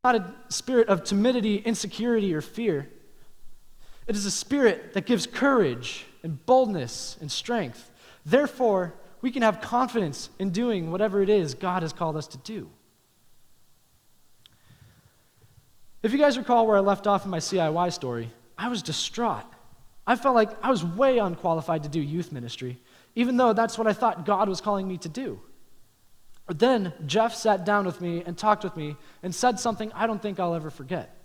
not a spirit of timidity, insecurity, or fear. It is a spirit that gives courage and boldness and strength. Therefore, we can have confidence in doing whatever it is God has called us to do. If you guys recall where I left off in my CIY story, I was distraught. I felt like I was way unqualified to do youth ministry, even though that's what I thought God was calling me to do. But then Jeff sat down with me and talked with me and said something I don't think I'll ever forget.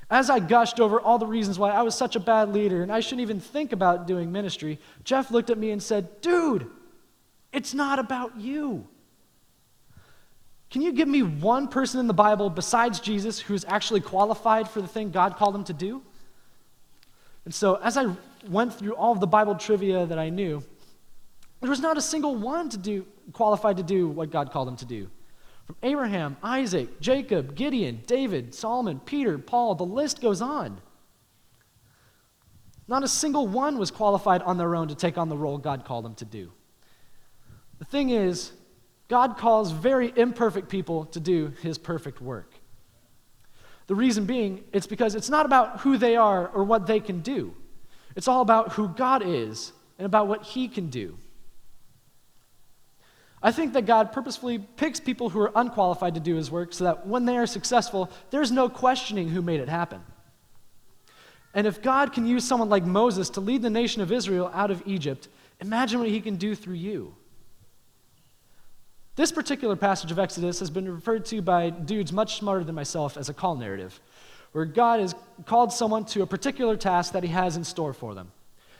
As I gushed over all the reasons why I was such a bad leader and I shouldn't even think about doing ministry, Jeff looked at me and said, "Dude, it's not about you. Can you give me one person in the Bible besides Jesus who is actually qualified for the thing God called him to do?" And so as I went through all of the Bible trivia that I knew, there was not a single one qualified to do what God called him to do. From Abraham, Isaac, Jacob, Gideon, David, Solomon, Peter, Paul, the list goes on. Not a single one was qualified on their own to take on the role God called them to do. The thing is, God calls very imperfect people to do his perfect work. The reason being, it's because it's not about who they are or what they can do. It's all about who God is and about what he can do. I think that God purposefully picks people who are unqualified to do his work so that when they are successful, there's no questioning who made it happen. And if God can use someone like Moses to lead the nation of Israel out of Egypt, imagine what he can do through you. This particular passage of Exodus has been referred to by dudes much smarter than myself as a call narrative, where God has called someone to a particular task that he has in store for them.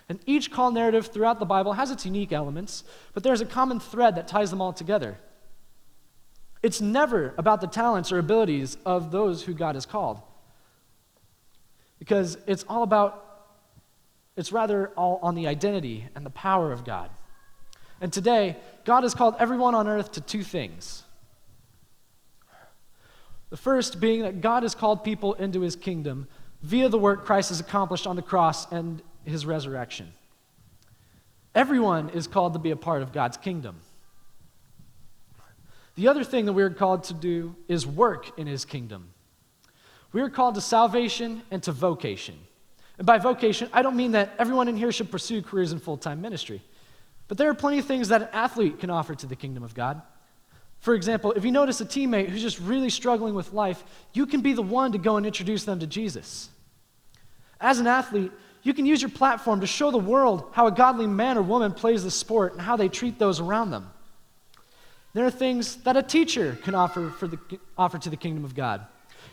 And each call narrative throughout the Bible has its unique elements, but there's a common thread that ties them all together. It's never about the talents or abilities of those who God has called, because it's rather all on the identity and the power of God. And today, God has called everyone on earth to two things. The first being that God has called people into his kingdom via the work Christ has accomplished on the cross and his resurrection. Everyone is called to be a part of God's kingdom. The other thing that we're called to do is work in his kingdom. We are called to salvation and to vocation. And by vocation, I don't mean that everyone in here should pursue careers in full-time ministry. But there are plenty of things that an athlete can offer to the kingdom of God. For example, if you notice a teammate who's just really struggling with life, you can be the one to go and introduce them to Jesus. As an athlete, you can use your platform to show the world how a godly man or woman plays the sport and how they treat those around them. There are things that a teacher can offer to the kingdom of God.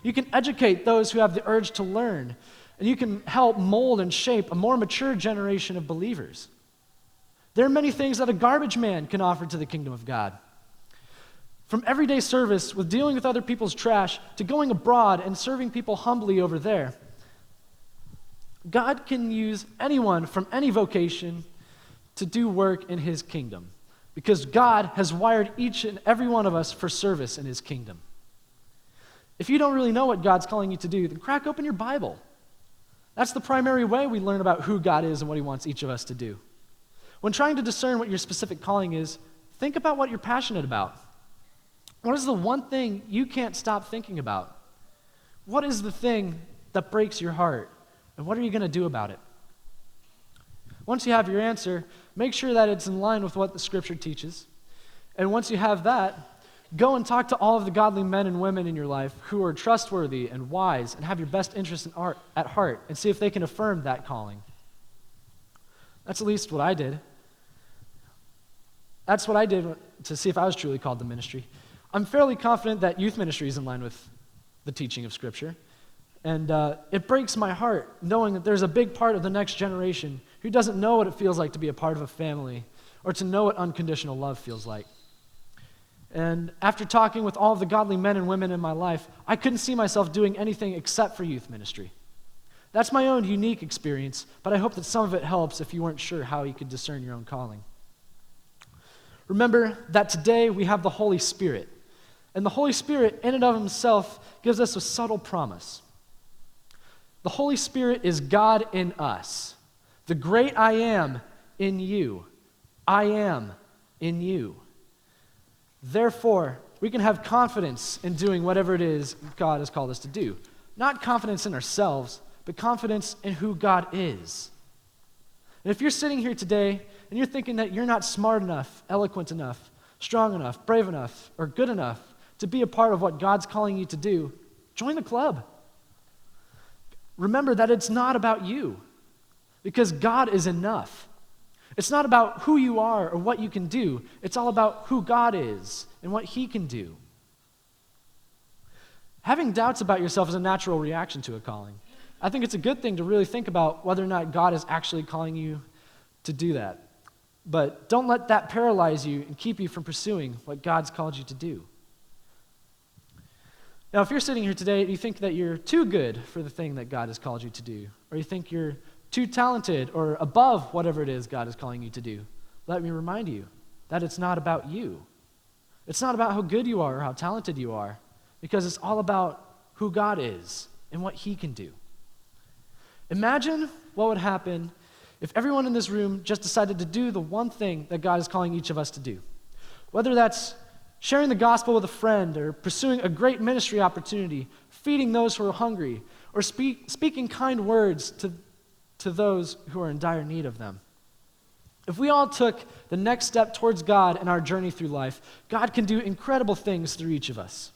You can educate those who have the urge to learn, and you can help mold and shape a more mature generation of believers. There are many things that a garbage man can offer to the kingdom of God. From everyday service with dealing with other people's trash to going abroad and serving people humbly over there, God can use anyone from any vocation to do work in his kingdom, because God has wired each and every one of us for service in his kingdom. If you don't really know what God's calling you to do, then crack open your Bible. That's the primary way we learn about who God is and what he wants each of us to do. When trying to discern what your specific calling is, think about what you're passionate about. What is the one thing you can't stop thinking about? What is the thing that breaks your heart? And what are you going to do about it? Once you have your answer, make sure that it's in line with what the Scripture teaches. And once you have that, go and talk to all of the godly men and women in your life who are trustworthy and wise and have your best interest at heart, and see if they can affirm that calling. That's at least what I did. That's what I did to see if I was truly called to ministry. I'm fairly confident that youth ministry is in line with the teaching of Scripture. And it breaks my heart knowing that there's a big part of the next generation who doesn't know what it feels like to be a part of a family or to know what unconditional love feels like. And after talking with all of the godly men and women in my life, I couldn't see myself doing anything except for youth ministry. That's my own unique experience, but I hope that some of it helps if you weren't sure how you could discern your own calling. Remember that today we have the Holy Spirit. And the Holy Spirit, in and of himself, gives us a subtle promise. The Holy Spirit is God in us. The great I am in you. I am in you. Therefore, we can have confidence in doing whatever it is God has called us to do. Not confidence in ourselves, but confidence in who God is. And if you're sitting here today and you're thinking that you're not smart enough, eloquent enough, strong enough, brave enough, or good enough to be a part of what God's calling you to do, join the club. Remember that it's not about you, because God is enough. It's not about who you are or what you can do. It's all about who God is and what He can do. Having doubts about yourself is a natural reaction to a calling. I think it's a good thing to really think about whether or not God is actually calling you to do that. But don't let that paralyze you and keep you from pursuing what God's called you to do. Now, if you're sitting here today and you think that you're too good for the thing that God has called you to do, or you think you're too talented or above whatever it is God is calling you to do, let me remind you that it's not about you. It's not about how good you are or how talented you are, because it's all about who God is and what He can do. Imagine what would happen if everyone in this room just decided to do the one thing that God is calling each of us to do. Whether that's sharing the gospel with a friend, or pursuing a great ministry opportunity, feeding those who are hungry, or speaking kind words to those who are in dire need of them. If we all took the next step towards God in our journey through life, God can do incredible things through each of us.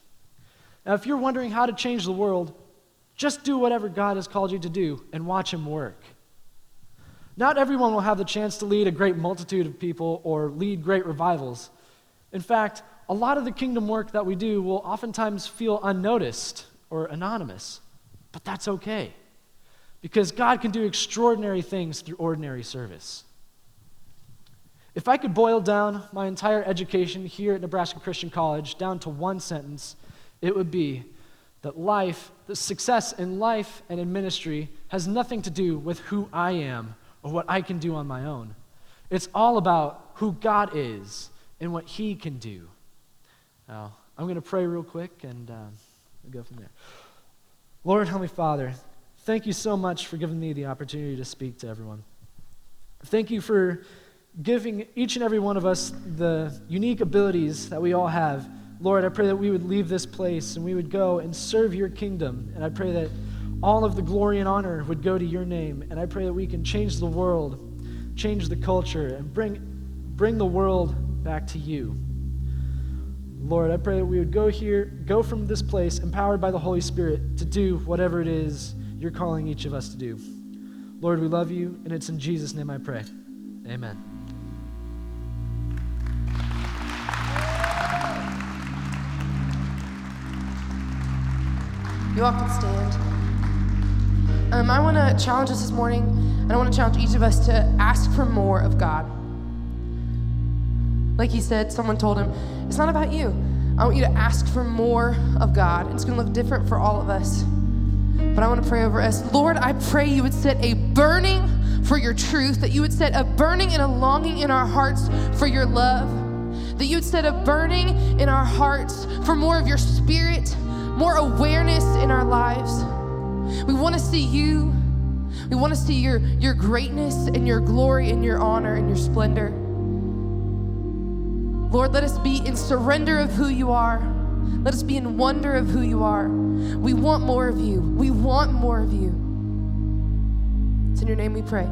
Now, if you're wondering how to change the world, just do whatever God has called you to do and watch Him work. Not everyone will have the chance to lead a great multitude of people or lead great revivals. In fact, a lot of the kingdom work that we do will oftentimes feel unnoticed or anonymous, but that's okay, because God can do extraordinary things through ordinary service. If I could boil down my entire education here at Nebraska Christian College down to one sentence, it would be that life, the success in life and in ministry, has nothing to do with who I am or what I can do on my own. It's all about who God is and what He can do. Now, I'm going to pray real quick, and we'll go from there. Lord, Heavenly Father, thank you so much for giving me the opportunity to speak to everyone. Thank you for giving each and every one of us the unique abilities that we all have. Lord, I pray that we would leave this place and we would go and serve your kingdom. And I pray that all of the glory and honor would go to your name. And I pray that we can change the world, change the culture, and bring the world back to you. Lord, I pray that we would go from this place empowered by the Holy Spirit to do whatever it is you're calling each of us to do. Lord, we love you, and it's in Jesus' name I pray. Amen. You all can stand. I want to challenge us this morning, and I want to challenge each of us to ask for more of God. Like he said, someone told him, it's not about you. I want you to ask for more of God. It's going to look different for all of us. But I want to pray over us. Lord, I pray you would set a burning for your truth, that you would set a burning and a longing in our hearts for your love, that you would set a burning in our hearts for more of your spirit, more awareness in our lives. We want to see you. We want to see your greatness and your glory and your honor and your splendor. Lord, let us be in surrender of who you are. Let us be in wonder of who you are. We want more of you. We want more of you. It's in your name we pray.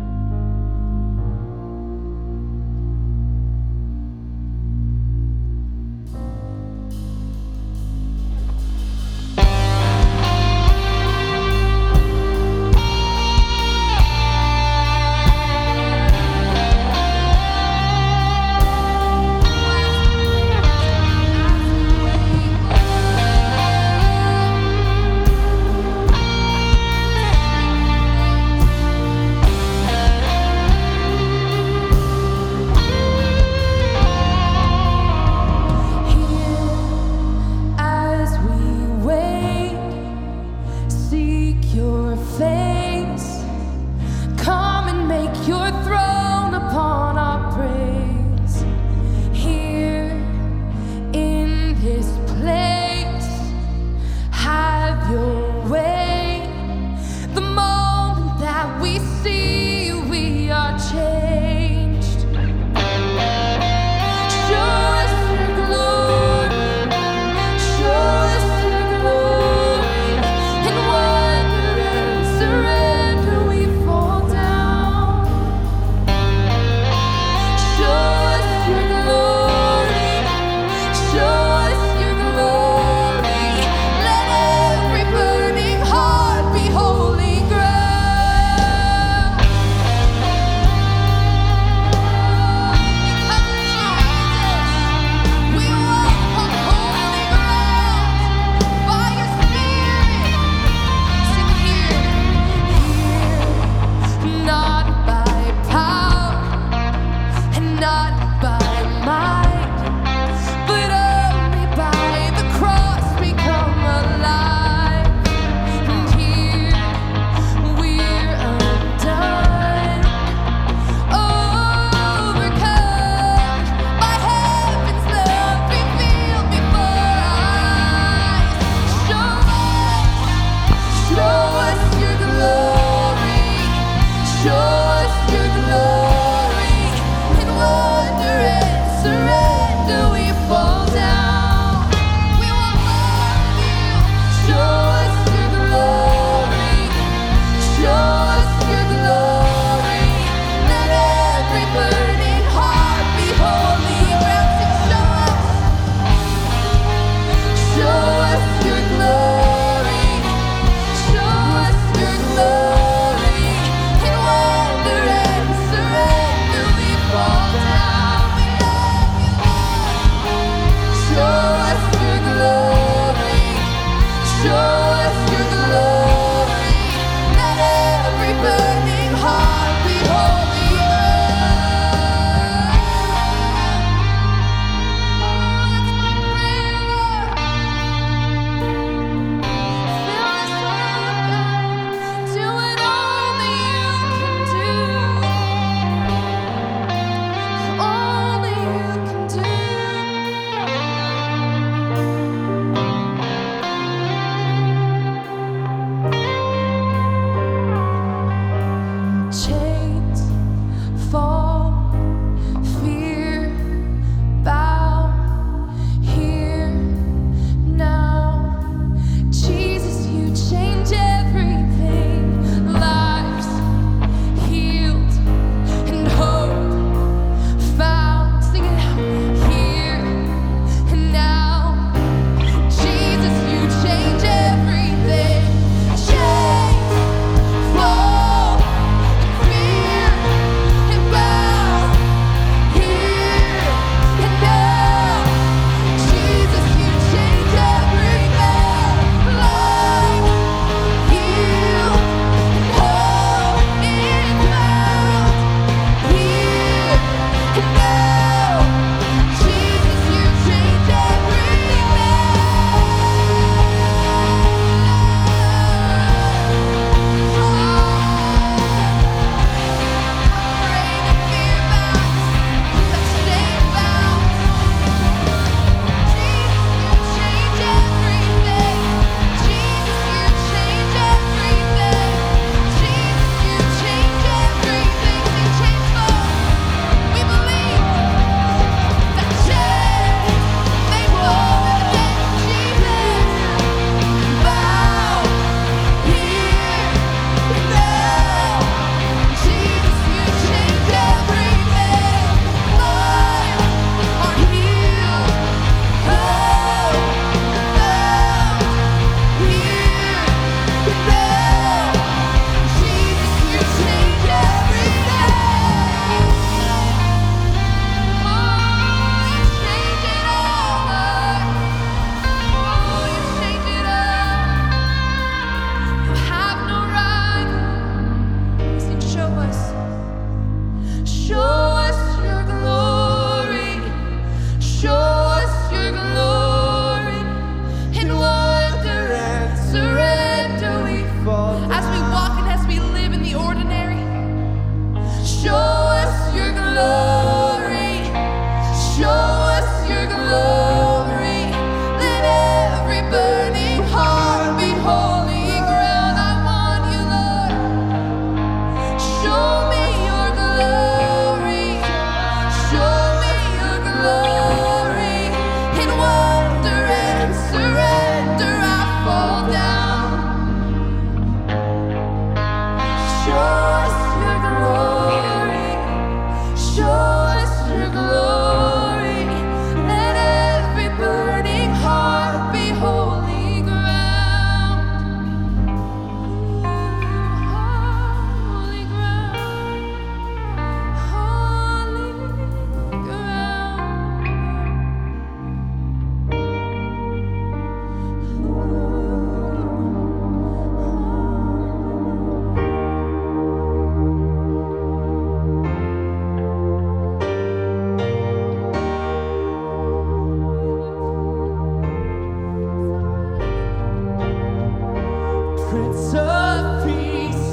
Prince of Peace,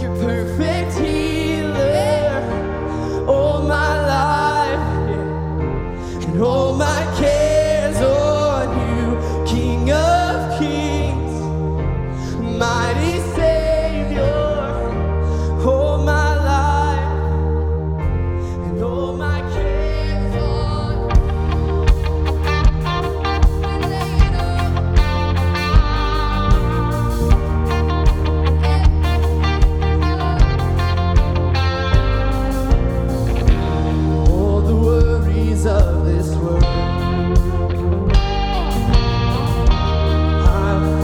you're perfect healer. All my life, yeah, and all my cares on you, King of Kings, mighty Savior. All my life, and all my cares on you. All the worries of this world,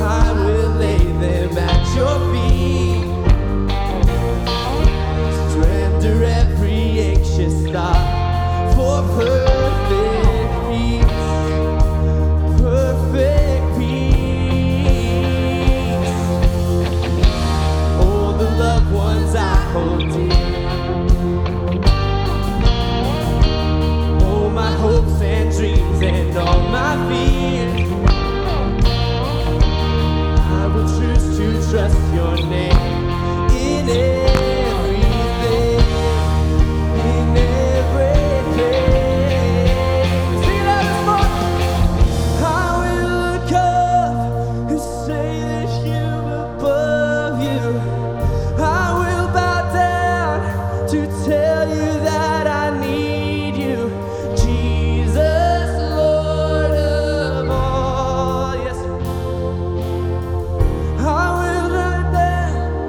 I will lay them at your feet. Surrender every anxious thought for perfect peace, perfect peace. All the loved ones I hold dear, all my hopes and dreams and all my fears, I will choose to trust your name in everything, in everything. Sing it out this morning. I will look up and say that you're above you. I will bow down to tell you that I need you, Jesus, Lord of all. Yes, I will lie down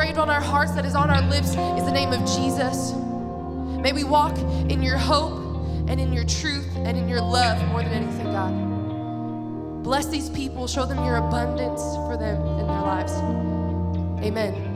engraved on our hearts, that is on our lips, is the name of Jesus. May we walk in your hope and in your truth and in your love more than anything, God. Bless these people. Show them your abundance for them in their lives. Amen.